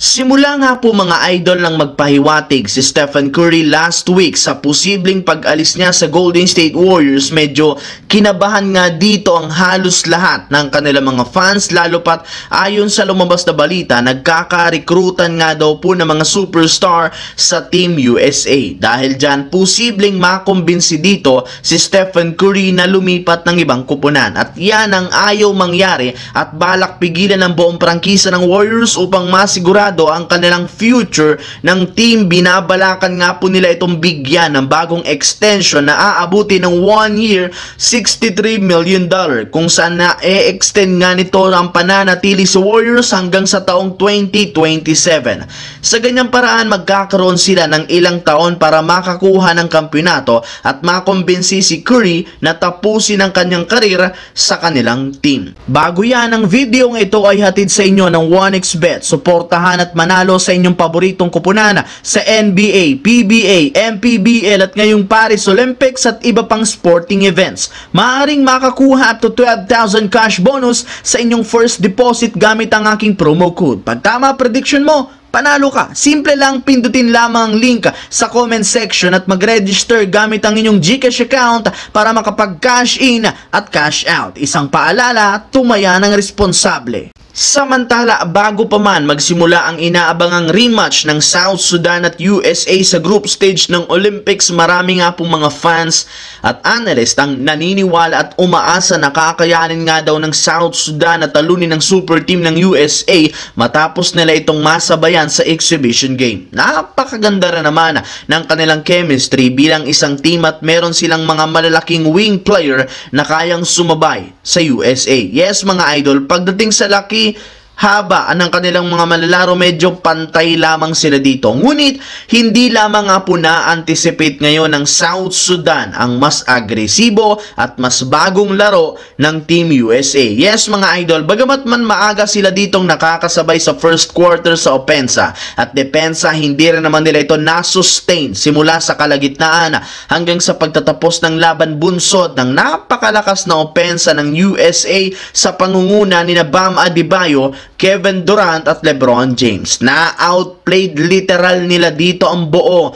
Simula nga po mga idol nang magpahiwatig si Stephen Curry last week sa posibleng pag-alis niya sa Golden State Warriors, medyo kinabahan nga dito ang halos lahat ng kanilang mga fans, lalo pat ayon sa lumabas na balita, nagkaka-recruitan nga daw po ng mga superstar sa Team USA. Dahil dyan, posibleng makumbinsi dito si Stephen Curry na lumipat ng ibang kupunan. At yan ang ayaw mangyari at balak pigilan ng buong prangkisa ng Warriors upang masigurado ang kanilang future ng team. Binabalakan nga po nila itong bigyan ng bagong extension na aabuti ng 1 year, $63 million, kung saan na-extend nga nito ang pananatili sa Warriors hanggang sa taong 2027. Sa ganyang paraan, magkakaroon sila ng ilang taon para makakuha ng kampyonato at makumbinsi si Curry na tapusin ang kanyang karir sa kanilang team. Bago yan, ang video ng ito ay hatid sa inyo ng 1xBet. Suportahan at manalo sa inyong paboritong kupunan sa NBA, PBA, MPBL at ngayong Paris Olympics at iba pang sporting events. Maaaring makakuha up to 12,000 cash bonus sa inyong first deposit gamit ang aking promo code. Pag tama prediction mo, panalo ka. Simple lang, pindutin lamang ang link sa comment section at mag-register gamit ang inyong GCash account para makapag-cash in at cash out. Isang paalala, tumaya ng responsable. Samantala, bago pa man magsimula ang inaabangang rematch ng South Sudan at USA sa group stage ng Olympics, marami nga pong mga fans at analyst ang naniniwala at umaasa na kakayanin nga daw ng South Sudan na talunin ng super team ng USA matapos nila itong masabayan sa exhibition game. Napakaganda rin naman ng kanilang chemistry bilang isang team at meron silang mga malalaking wing player na kayang sumabay sa USA. Yes mga idol, pagdating sa laki, haba ng kanilang mga malalaro, medyo pantay lamang sila dito. Ngunit hindi lamang nga po na-anticipate ngayon ng South Sudan ang mas agresibo at mas bagong laro ng Team USA. Yes mga idol, bagamat man maaga sila ditong nakakasabay sa first quarter sa opensa at depensa, hindi rin naman nila ito na-sustain simula sa kalagitnaan hanggang sa pagtatapos ng laban, bunsod ng napakalakas na opensa ng USA sa pangunguna ni Bam Adebayo, Kevin Durant at LeBron James. Na-outplayed literal nila dito ang buo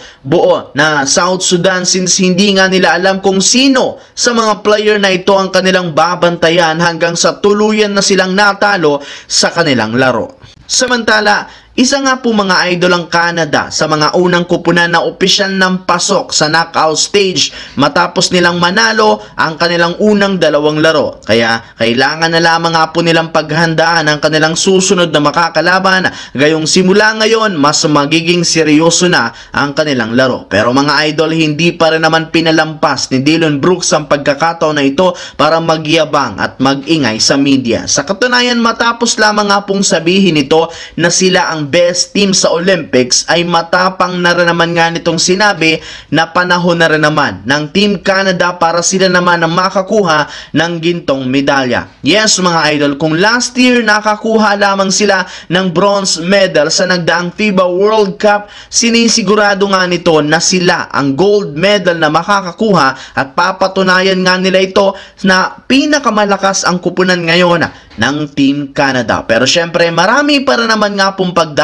na South Sudan, since hindi nga nila alam kung sino sa mga player na ito ang kanilang babantayan hanggang sa tuluyan na silang natalo sa kanilang laro. Samantala, isa nga po mga idol ang Canada sa mga unang kupunan na opisyal ng pasok sa knockout stage matapos nilang manalo ang kanilang unang dalawang laro. Kaya kailangan na lamang nga po nilang paghandaan ang kanilang susunod na makakalaban. Gayong simula ngayon, mas magiging seryoso na ang kanilang laro. Pero mga idol, hindi pa rin naman pinalampas ni Dillon Brooks ang pagkakataon na ito para magyabang at magingay sa media. Sa katunayan, matapos lamang nga pong sabihin ito na sila ang best team sa Olympics, ay matapang na rin naman nga nitong sinabi na panahon na rin naman ng Team Canada para sila naman ang makakuha ng gintong medalya. Yes mga idol, kung last year nakakuha lamang sila ng bronze medal sa nagdaang FIBA World Cup, sinisigurado nga nito na sila ang gold medal na makakakuha at papatunayan nga nila ito na pinakamalakas ang kupunan ngayon ng Team Canada. Pero syempre, marami para naman nga pong pagdaanan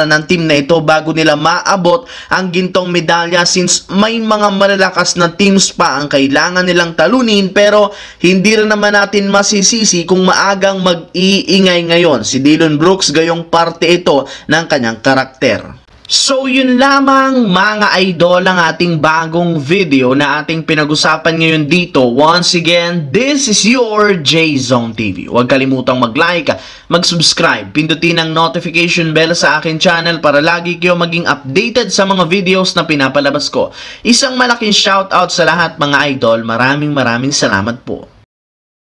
ng team na ito bago nila maabot ang gintong medalya, since may mga malalakas na teams pa ang kailangan nilang talunin. Pero hindi rin naman natin masisisi kung maagang mag-iingay ngayon si Dillon Brooks, gayong parte ito ng kanyang karakter. So yun lamang mga idol ang ating bagong video na ating pinag-usapan ngayon dito. Once again, this is your J-Zone TV. Huwag kalimutang mag-like, mag-subscribe, pindutin ang notification bell sa akin channel para lagi kayo maging updated sa mga videos na pinapalabas ko. Isang malaking shoutout sa lahat mga idol. Maraming salamat po.